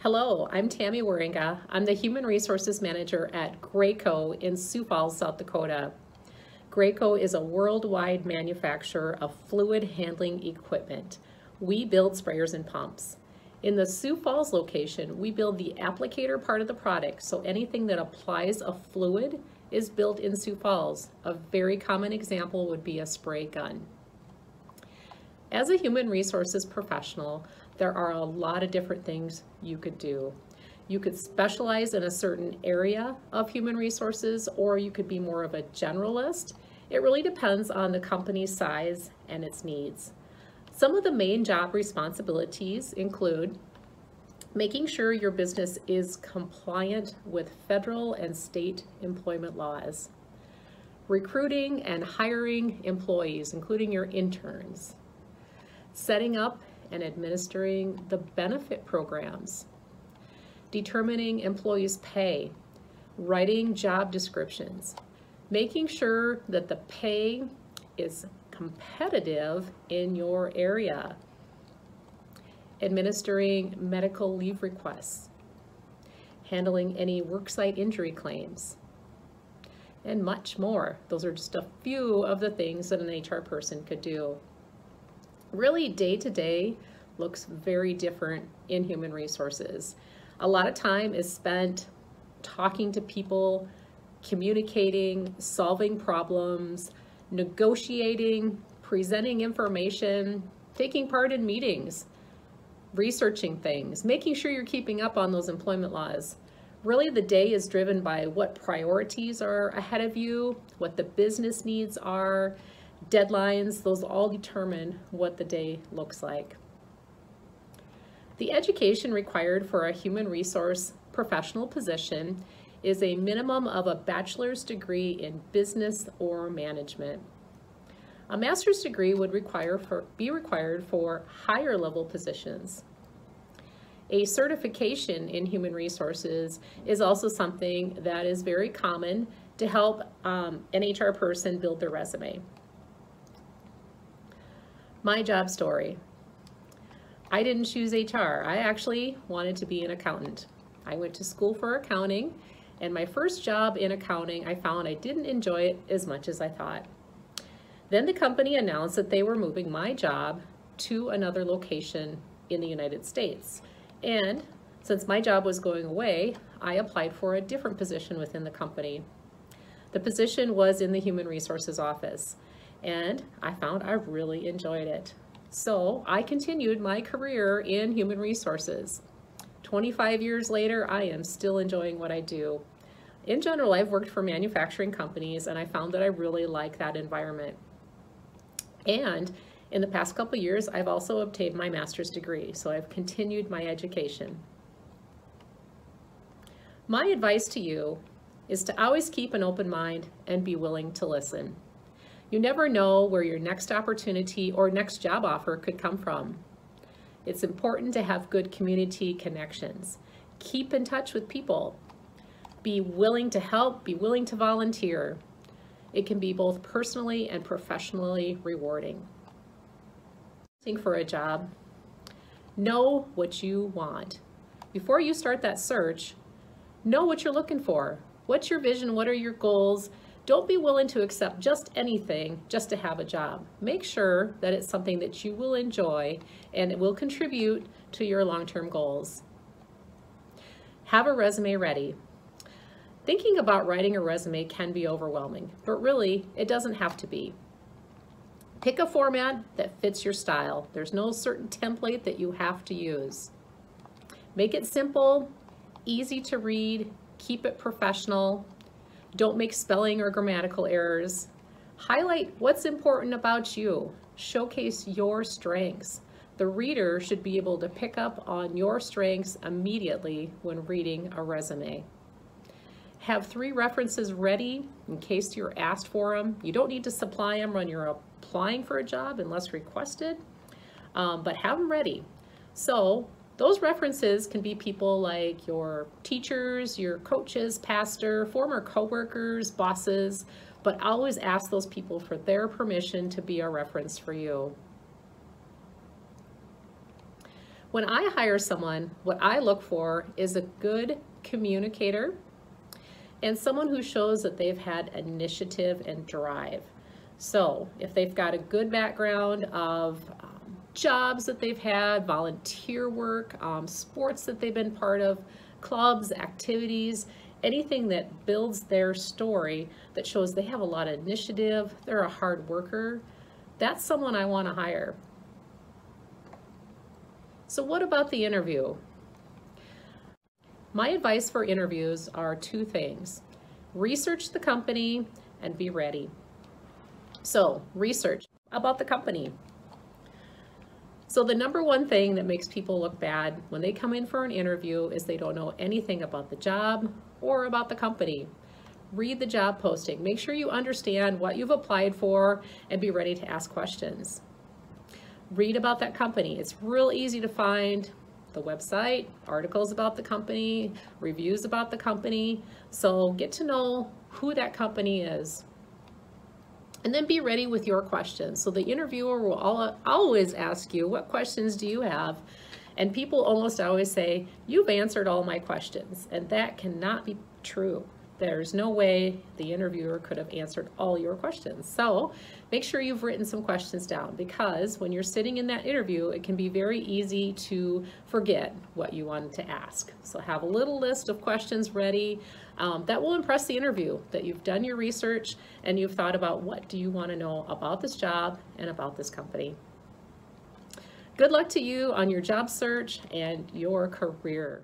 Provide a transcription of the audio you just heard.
Hello, I'm Tammy Waringa. I'm the Human Resources Manager at Graco in Sioux Falls, South Dakota. Graco is a worldwide manufacturer of fluid handling equipment. We build sprayers and pumps. In the Sioux Falls location, we build the applicator part of the product, so anything that applies a fluid is built in Sioux Falls. A very common example would be a spray gun. As a human resources professional, there are a lot of different things you could do. You could specialize in a certain area of human resources, or you could be more of a generalist. It really depends on the company's size and its needs. Some of the main job responsibilities include making sure your business is compliant with federal and state employment laws, recruiting and hiring employees, including your interns, setting up and administering the benefit programs, determining employees' pay, writing job descriptions, making sure that the pay is competitive in your area, administering medical leave requests, handling any worksite injury claims, and much more. Those are just a few of the things that an HR person could do. Really, day to day looks very different in human resources. A lot of time is spent talking to people, communicating, solving problems, negotiating, presenting information, taking part in meetings, researching things, making sure you're keeping up on those employment laws. Really, the day is driven by what priorities are ahead of you, what the business needs are, deadlines. Those all determine what the day looks like. The education required for a human resource professional position is a minimum of a bachelor's degree in business or management. A master's degree would be required for higher level positions. A certification in human resources is also something that is very common to help an HR person build their resume. My job story. I didn't choose HR. I actually wanted to be an accountant. I went to school for accounting, and my first job in accounting, I found I didn't enjoy it as much as I thought. Then the company announced that they were moving my job to another location in the United States. And since my job was going away, I applied for a different position within the company. The position was in the Human Resources office, and I found I really enjoyed it. So I continued my career in human resources. 25 years later, I am still enjoying what I do. In general, I've worked for manufacturing companies, and I found that I really like that environment. And in the past couple years, I've also obtained my master's degree, so I've continued my education. My advice to you is to always keep an open mind and be willing to listen. You never know where your next opportunity or next job offer could come from. It's important to have good community connections. Keep in touch with people. Be willing to help, be willing to volunteer. It can be both personally and professionally rewarding. For a job, know what you want. Before you start that search, know what you're looking for. What's your vision? What are your goals? Don't be willing to accept just anything just to have a job. Make sure that it's something that you will enjoy and it will contribute to your long-term goals. Have a resume ready. Thinking about writing a resume can be overwhelming, but really, it doesn't have to be. Pick a format that fits your style. There's no certain template that you have to use. Make it simple, easy to read, keep it professional. Don't make spelling or grammatical errors. Highlight what's important about you. Showcase your strengths. The reader should be able to pick up on your strengths immediately when reading a resume. Have 3 references ready in case you're asked for them. You don't need to supply them when you're applying for a job unless requested, but have them ready. So those references can be people like your teachers, your coaches, pastor, former coworkers, bosses, but always ask those people for their permission to be a reference for you. When I hire someone, what I look for is a good communicator and someone who shows that they've had initiative and drive. So if they've got a good background of jobs that they've had, volunteer work, sports that they've been part of, clubs, activities, anything that builds their story that shows they have a lot of initiative, they're a hard worker, that's someone I want to hire. So what about the interview? My advice for interviews are two things. Research the company and be ready. So research about the company. So the number one thing that makes people look bad when they come in for an interview is they don't know anything about the job or about the company. Read the job posting. Make sure you understand what you've applied for and be ready to ask questions. Read about that company. It's real easy to find the website, articles about the company, reviews about the company. So get to know who that company is. And then be ready with your questions. So the interviewer will always ask you, what questions do you have? And people almost always say, you've answered all my questions. And that cannot be true. There's no way the interviewer could have answered all your questions. So make sure you've written some questions down, because when you're sitting in that interview, it can be very easy to forget what you wanted to ask. So have a little list of questions ready. That will impress the interview, that you've done your research and you've thought about what do you want to know about this job and about this company. Good luck to you on your job search and your career.